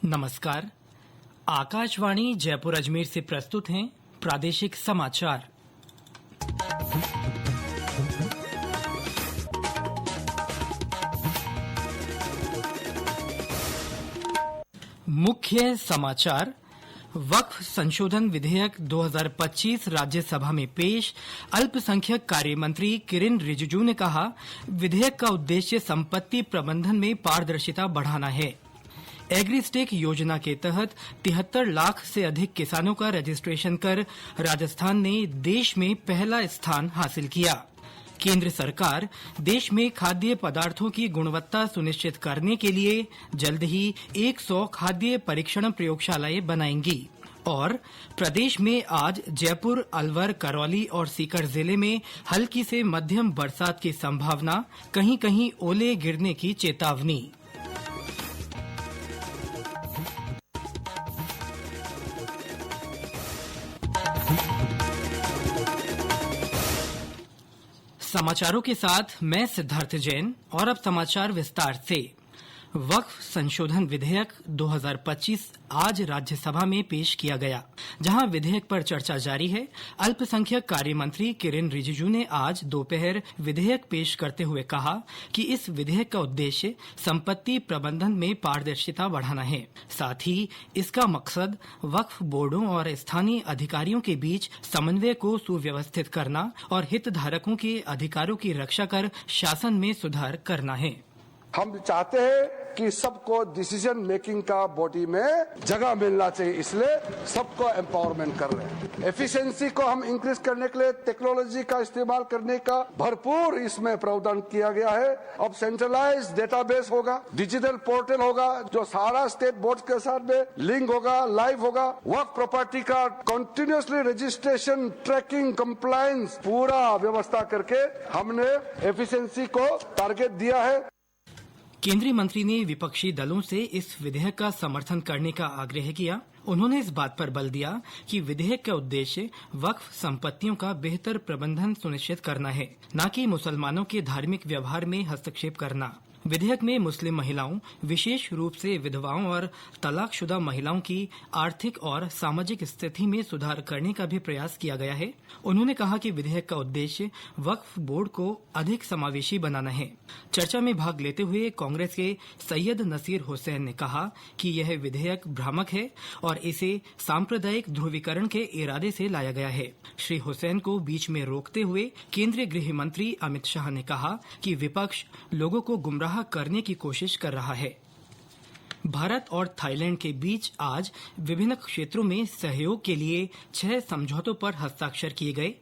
नमस्कार। आकाशवाणी जयपुर अजमेर से प्रस्तुत हैं प्रादेशिक समाचार। मुख्य समाचार। वक्फ संशोधन विधेयक 2025 राज्यसभा में पेश। अल्पसंख्यक कार्य मंत्री किरेन रिजिजू ने कहा, विधेयक का उद्देश्य संपत्ति प्रबंधन में पारदर्शिता बढ़ाना है। एग्रीस्टेक योजना के तहत 73 लाख से अधिक किसानों का रजिस्ट्रेशन कर राजस्थान ने देश में पहला स्थान हासिल किया। केंद्र सरकार देश में खाद्य पदार्थों की गुणवत्ता सुनिश्चित करने के लिए जल्द ही 100 खाद्य परीक्षण प्रयोगशालाएं बनाएंगी। और प्रदेश में आज जयपुर, अलवर, करौली और सीकर जिले में हल्की से मध्यम बरसात की संभावना, कहीं-कहीं ओले गिरने की चेतावनी। समाचारों के साथ मैं सिद्धार्थ जैन। और अब समाचार विस्तार से। वक्फ संशोधन विधेयक 2025 आज राज्यसभा में पेश किया गया, जहां विधेयक पर चर्चा जारी है। अल्पसंख्यक कार्य मंत्री किरेन रिजिजू ने आज दोपहर विधेयक पेश करते हुए कहा कि इस विधेयक का उद्देश्य संपत्ति प्रबंधन में पारदर्शिता बढ़ाना है। साथ ही इसका मकसद वक्फ बोर्डों और स्थानीय अधिकारियों के बीच समन्वय को सुव्यवस्थित करना और हितधारकों के अधिकारों की रक्षा कर शासन में सुधार करना है। हम चाहते हैं कि सबको डिसीजन मेकिंग का बॉडी में जगह मिलना चाहिए, इसलिए सबको एम्पावरमेंट कर रहे हैं। एफिशिएंसी को हम इंक्रीज करने के लिए टेक्नोलॉजी का इस्तेमाल करने का भरपूर इसमें प्रावधान किया गया है। अब सेंट्रलाइज डेटाबेस होगा, डिजिटल पोर्टल होगा जो सारा स्टेट बोर्ड के साथ में लिंक होगा, लाइव होगा। वक्फ प्रॉपर्टी का कंटिन्यूसली रजिस्ट्रेशन, ट्रैकिंग, कंप्लायंस पूरा व्यवस्था करके हमने एफिशिएंसी को टारगेट दिया है। केंद्रीय मंत्री ने विपक्षी दलों से इस विधेयक का समर्थन करने का आग्रह किया। उन्होंने इस बात पर बल दिया कि विधेयक का उद्देश्य वक्फ संपत्तियों का बेहतर प्रबंधन सुनिश्चित करना है, न कि मुसलमानों के धार्मिक व्यवहार में हस्तक्षेप करना। विधेयक में मुस्लिम महिलाओं, विशेष रूप से विधवाओं और तलाकशुदा महिलाओं की आर्थिक और सामाजिक स्थिति में सुधार करने का भी प्रयास किया गया है। उन्होंने कहा कि विधेयक का उद्देश्य वक्फ बोर्ड को अधिक समावेशी बनाना है। चर्चा में भाग लेते हुए कांग्रेस के सैयद नसीर हुसैन ने कहा कि यह विधेयक भ्रामक है और इसे सांप्रदायिक ध्रुवीकरण के इरादे से लाया गया है। श्री हुसैन को बीच में रोकते हुए केंद्रीय गृह मंत्री अमित शाह ने कहा कि विपक्ष लोगों को गुमराह करने की कोशिश कर रहा है। भारत और थाईलैंड के बीच आज विभिन्न क्षेत्रों में सहयोग के लिए 6 समझौतों पर हस्ताक्षर किए गए।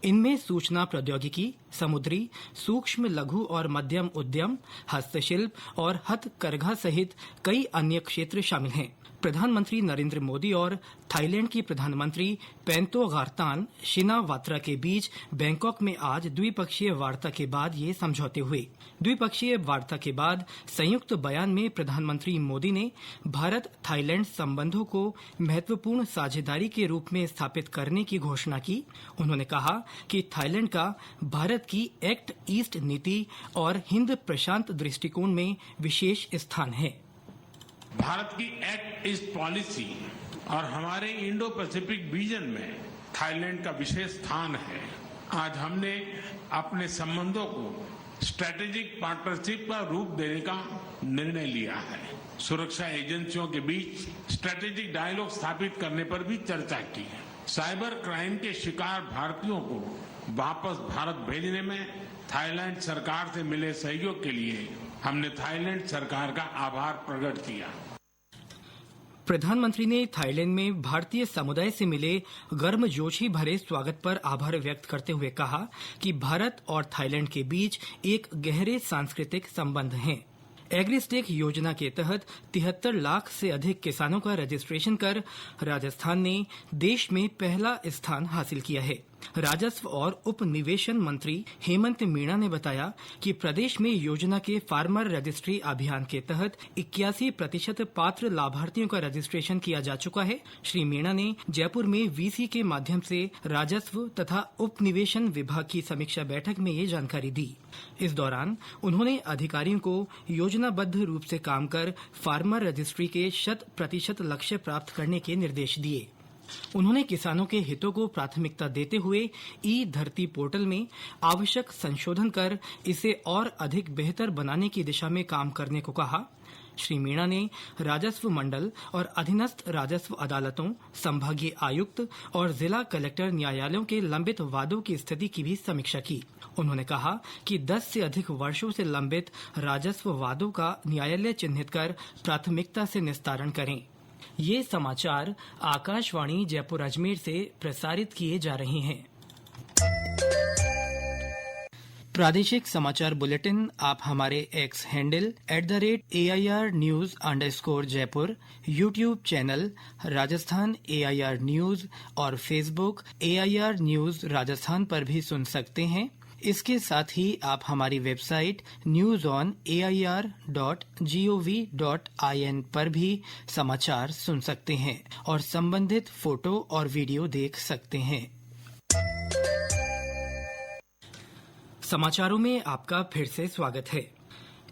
इनमें सूचना प्रौद्योगिकी, समुद्री, सूक्ष्म, लघु और मध्यम उद्यम, हस्तशिल्प और हथकरघा सहित कई अन्य क्षेत्र शामिल हैं। प्रधानमंत्री नरेंद्र मोदी और थाईलैंड की प्रधानमंत्री पेंतो गारतान शिनावात्रा के बीच बैंकॉक में आज द्विपक्षीय वार्ता के बाद ये समझौते हुए। द्विपक्षीय वार्ता के बाद संयुक्त बयान में प्रधानमंत्री मोदी ने भारत थाईलैंड संबंधों को महत्वपूर्ण साझेदारी के रूप में स्थापित करने की घोषणा की। उन्होंने कहा कि थाईलैंड का भारत की एक्ट ईस्ट नीति और हिंद प्रशांत दृष्टिकोण में विशेष स्थान है। भारत की एक्ट ईस्ट पॉलिसी और हमारे इंडो पैसिफिक विजन में थाईलैंड का विशेष स्थान है। आज हमने अपने संबंधों को स्ट्रेटेजिक पार्टनरशिप का रूप देने का निर्णय लिया है। सुरक्षा एजेंसियों के बीच स्ट्रेटेजिक डायलॉग स्थापित करने पर भी चर्चा की है। साइबर क्राइम के शिकार भारतीयों को वापस भारत भेजने में थाईलैंड सरकार से मिले सहयोग के लिए हमने थाईलैंड सरकार का आभार प्रकट किया। प्रधानमंत्री ने थाईलैंड में भारतीय समुदाय से मिले गर्मजोशी भरे स्वागत पर आभार व्यक्त करते हुए कहा कि भारत और थाईलैंड के बीच एक गहरे सांस्कृतिक संबंध हैं। एग्रीस्टेक योजना के तहत 73 लाख से अधिक किसानों का रजिस्ट्रेशन कर राजस्थान ने देश में पहला स्थान हासिल किया है। राजस्व और उपनिवेशन मंत्री हेमंत मीणा ने बताया कि प्रदेश में योजना के फार्मर रजिस्ट्री अभियान के तहत 81% पात्र लाभार्थियों का रजिस्ट्रेशन किया जा चुका है। श्री मीणा ने जयपुर में वीसी के माध्यम से राजस्व तथा उपनिवेशन विभाग की समीक्षा बैठक में ये जानकारी दी। इस दौरान उन्होंने अधिकारियों को योजनाबद्ध रूप से काम कर फार्मर रजिस्ट्री के 100% लक्ष्य प्राप्त करने के निर्देश दिए। उन्होंने किसानों के हितों को प्राथमिकता देते हुए ई धरती पोर्टल में आवश्यक संशोधन कर इसे और अधिक बेहतर बनाने की दिशा में काम करने को कहा। श्री मीणा ने राजस्व मंडल और अधीनस्थ राजस्व अदालतों, संभागीय आयुक्त और जिला कलेक्टर न्यायालयों के लंबित वादों की स्थिति की भी समीक्षा की। उन्होंने कहा कि 10 से अधिक वर्षों से लंबित राजस्व वादों का न्यायालय चिन्हित कर प्राथमिकता से निस्तारण करें। ये समाचार आकाशवाणी जयपुर अजमेर से प्रसारित किए जा रहे हैं। प्रादेशिक समाचार बुलेटिन आप हमारे एक्स हैंडल @AIRnews_जयपुर, YouTube channel Rajasthan AIR news और फेसबुक AIR न्यूज राजस्थान पर भी सुन सकते हैं। इसके साथ ही आप हमारी वेबसाइट newsonair.gov.in पर भी समाचार सुन सकते हैं और संबंधित फोटो और वीडियो देख सकते हैं। समाचारों में आपका फिर से स्वागत है।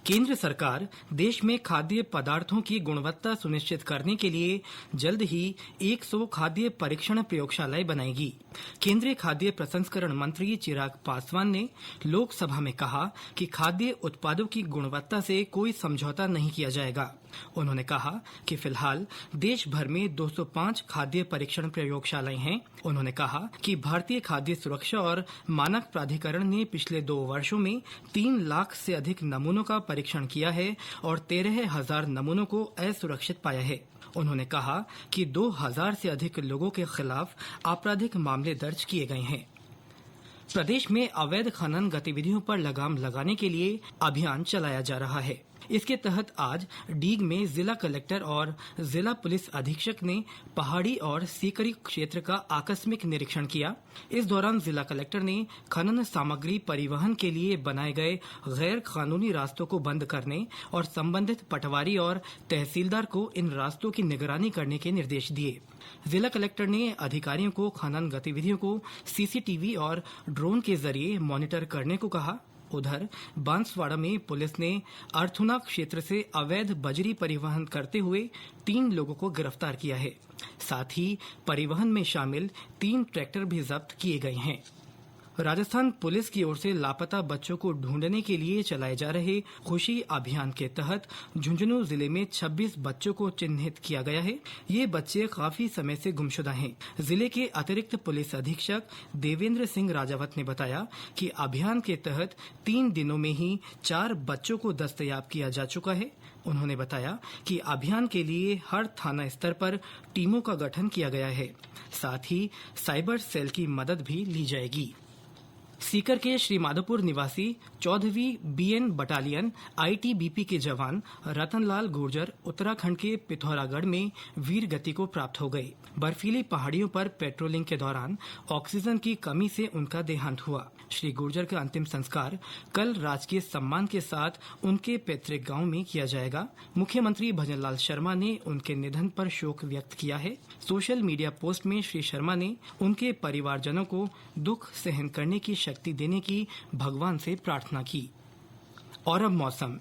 केंद्र सरकार देश में खाद्य पदार्थों की गुणवत्ता सुनिश्चित करने के लिए जल्द ही 100 खाद्य परीक्षण प्रयोगशालाएं बनाएगी। केंद्रीय खाद्य प्रसंस्करण मंत्री चिराग पासवान ने लोकसभा में कहा कि खाद्य उत्पादों की गुणवत्ता से कोई समझौता नहीं किया जाएगा। उन्होंने कहा कि फिलहाल देश भर में 205 खाद्य परीक्षण प्रयोगशालाएं हैं। उन्होंने कहा कि भारतीय खाद्य सुरक्षा और मानक प्राधिकरण ने पिछले 2 वर्षों में 3 लाख से अधिक नमूनों का परीक्षण किया है और 13,000 नमूनों को असुरक्षित पाया है। उन्होंने कहा कि 2,000 से अधिक लोगों के खिलाफ आपराधिक मामले दर्ज किए गए हैं। प्रदेश में अवैध खनन गतिविधियों पर लगाम लगाने के लिए अभियान चलाया जा रहा है। इसके तहत आज डीग में जिला कलेक्टर और जिला पुलिस अधीक्षक ने पहाड़ी और सीकरी क्षेत्र का आकस्मिक निरीक्षण किया। इस दौरान जिला कलेक्टर ने खनन सामग्री परिवहन के लिए बनाए गए गैर कानूनी रास्तों को बंद करने और संबंधित पटवारी और तहसीलदार को इन रास्तों की निगरानी करने के निर्देश दिए। जिला कलेक्टर ने अधिकारियों को खनन गतिविधियों को सीसीटीवी और ड्रोन के जरिए मॉनिटर करने को कहा। उधर बांसवाड़ा में पुलिस ने अर्थुना क्षेत्र से अवैध बजरी परिवहन करते हुए 3 लोगों को गिरफ्तार किया है। साथ ही परिवहन में शामिल 3 ट्रैक्टर भी जब्त किए गए हैं। राजस्थान पुलिस की ओर से लापता बच्चों को ढूंढने के लिए चलाए जा रहे खुशी अभियान के तहत झुंझुनू जिले में 26 बच्चों को चिन्हित किया गया है। ये बच्चे काफी समय से गुमशुदा हैं। जिले के अतिरिक्त पुलिस अधीक्षक देवेंद्र सिंह राजावत ने बताया कि अभियान के तहत 3 दिनों में ही 4 बच्चों को दस्तयाब किया जा चुका है। उन्होंने बताया कि अभियान के लिए हर थाना स्तर पर टीमों का गठन किया गया है। साथ ही साइबर सेल की मदद भी ली जाएगी। सीकर के श्रीमाधोपुर निवासी 14वीं BN बटालियन ITBP के जवान रतनलाल गुर्जर उत्तराखंड के पिथौरागढ़ में वीर गति को प्राप्त हो गए। बर्फीली पहाड़ियों पर पेट्रोलिंग के दौरान ऑक्सीजन की कमी से उनका देहांत हुआ। श्री गुर्जर का अंतिम संस्कार कल राजकीय सम्मान के साथ उनके पैतृक गांव में किया जाएगा। मुख्यमंत्री भजनलाल शर्मा ने उनके निधन पर शोक व्यक्त किया है। सोशल मीडिया पोस्ट में श्री शर्मा ने उनके परिवारजनों को दुख सहन करने की शक्ति देने की भगवान से प्रार्थना की। और अब मौसम।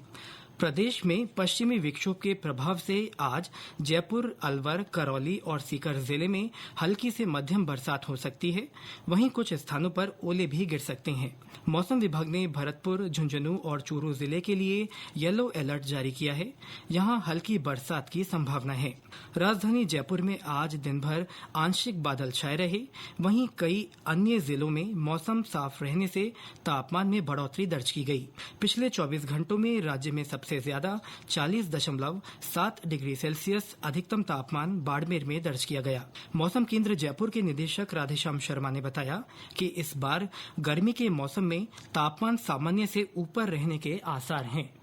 प्रदेश में पश्चिमी विक्षोभ के प्रभाव से आज जयपुर, अलवर, करौली और सीकर जिले में हल्की से मध्यम बरसात हो सकती है। वहीं कुछ स्थानों पर ओले भी गिर सकते हैं। मौसम विभाग ने भरतपुर, झुंझुनू और चूरू जिले के लिए येलो अलर्ट जारी किया है। यहां हल्की बरसात की संभावना है। राजधानी जयपुर में आज दिन भर आंशिक बादल छाए रहे। वहीं कई अन्य जिलों में मौसम साफ रहने से तापमान में बढ़ोतरी दर्ज की गई। पिछले 24 घंटों में राज्य में सबसे ज्यादा 40.7 डिग्री सेल्सियस अधिकतम तापमान बाड़मेर में दर्ज किया गया। मौसम केंद्र जयपुर के निदेशक राधेश्याम शर्मा ने बताया कि इस बार गर्मी के मौसम में तापमान सामान्य से ऊपर रहने के आसार हैं।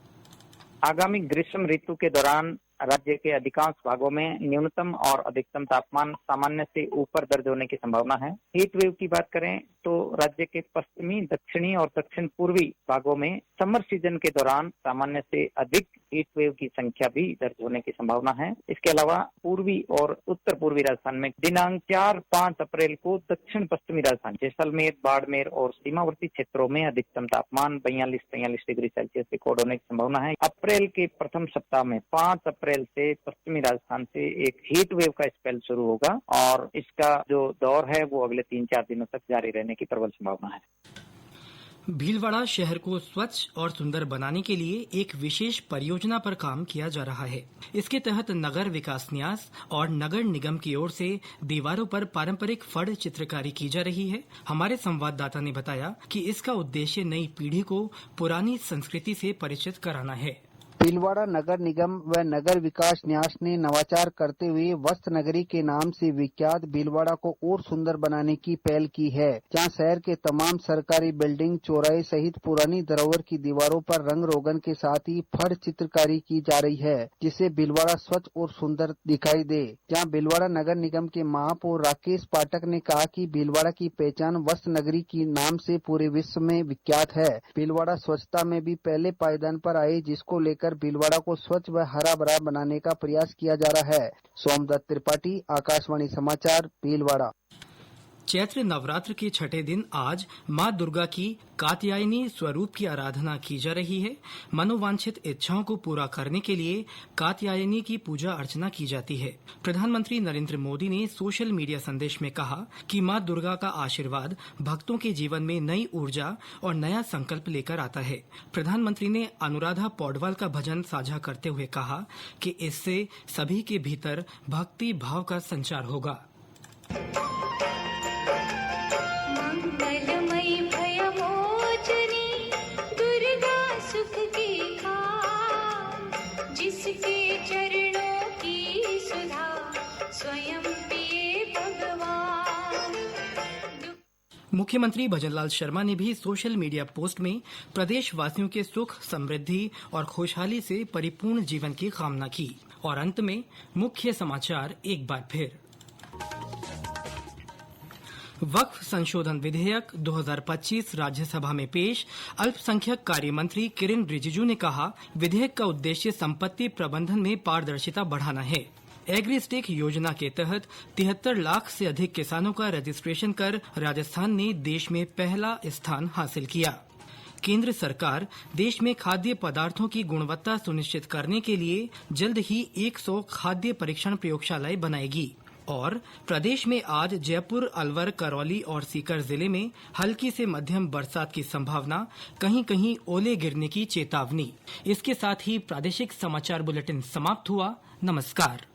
आगामी ग्रीष्म ऋतु के दौरान राज्य के अधिकांश भागों में न्यूनतम और अधिकतम तापमान सामान्य से ऊपर दर्ज होने की संभावना है। हीट वेव की बात करें तो राज्य के पश्चिमी, दक्षिणी और दक्षिण पूर्वी भागों में समर सीजन के दौरान सामान्य से अधिक हीट वेव की संख्या भी दर्ज होने की संभावना है। इसके अलावा पूर्वी और उत्तर पूर्वी राजस्थान में दिनांक 4-5 अप्रैल को दक्षिण पश्चिमी राजस्थान जैसलमेर, बाड़मेर और सीमावर्ती क्षेत्रों में अधिकतम तापमान 42-43 डिग्री सेल्सियस रिकॉर्ड होने की संभावना है। अप्रैल के प्रथम सप्ताह में 5 अप्रैल से पश्चिमी राजस्थान से एक हीट वेव का स्पेल शुरू होगा और इसका जो दौर है वो अगले 3-4 दिनों तक जारी रहने की प्रबल संभावना है। भीलवाड़ा शहर को स्वच्छ और सुंदर बनाने के लिए एक विशेष परियोजना पर काम किया जा रहा है। इसके तहत नगर विकास न्यास और नगर निगम की ओर से दीवारों पर पारंपरिक फड़ चित्रकारी की जा रही है। हमारे संवाददाता ने बताया कि इसका उद्देश्य नई पीढ़ी को पुरानी संस्कृति से परिचित कराना है। भीलवाड़ा नगर निगम व नगर विकास न्यास ने नवाचार करते हुए वस्त्र नगरी के नाम से विख्यात भीलवाड़ा को और सुंदर बनाने की पहल की है, जहां शहर के तमाम सरकारी बिल्डिंग, चौराहे सहित पुरानी धरोहर की दीवारों पर रंग रोगन के साथ ही फड़ चित्रकारी की जा रही है, जिससे भीलवाड़ा स्वच्छ और सुंदर दिखाई दे। जहां भीलवाड़ा नगर निगम के महापौर राकेश पाठक ने कहा कि भीलवाड़ा की पहचान वस्त्र नगरी के नाम से पूरे विश्व में विख्यात है। भीलवाड़ा स्वच्छता में भी पहले पायदान पर आए, जिसको लेकर भीलवाड़ा को स्वच्छ व हरा भरा बनाने का प्रयास किया जा रहा है। सोमदत्त त्रिपाठी, आकाशवाणी समाचार, भीलवाड़ा। चैत्र नवरात्र के छठे दिन आज मां दुर्गा की कात्यायनी स्वरूप की आराधना की जा रही है। मनोवांछित इच्छाओं को पूरा करने के लिए कात्यायनी की पूजा अर्चना की जाती है। प्रधानमंत्री नरेंद्र मोदी ने सोशल मीडिया संदेश में कहा कि मां दुर्गा का आशीर्वाद भक्तों के जीवन में नई ऊर्जा और नया संकल्प लेकर आता है। प्रधानमंत्री ने अनुराधा पौडवाल का भजन साझा करते हुए कहा कि इससे सभी के भीतर भक्ति भाव का संचार होगा। मुख्यमंत्री भजनलाल शर्मा ने भी सोशल मीडिया पोस्ट में प्रदेशवासियों के सुख, समृद्धि और खुशहाली से परिपूर्ण जीवन की कामना की। और अंत में मुख्य समाचार एक बार फिर। वक्फ संशोधन विधेयक 2025 राज्यसभा में पेश। अल्पसंख्यक कार्य मंत्री किरेन रिजिजू ने कहा, विधेयक का उद्देश्य संपत्ति प्रबंधन में पारदर्शिता बढ़ाना है। एग्रीस्टेक योजना के तहत 73 लाख से अधिक किसानों का रजिस्ट्रेशन कर राजस्थान ने देश में पहला स्थान हासिल किया। केंद्र सरकार देश में खाद्य पदार्थों की गुणवत्ता सुनिश्चित करने के लिए जल्द ही 100 खाद्य परीक्षण प्रयोगशालाएं बनाएगी। और प्रदेश में आज जयपुर, अलवर, करौली और सीकर जिले में हल्की से मध्यम बरसात की संभावना, कहीं कहीं ओले गिरने की चेतावनी। इसके साथ ही प्रादेशिक समाचार बुलेटिन समाप्त हुआ। नमस्कार।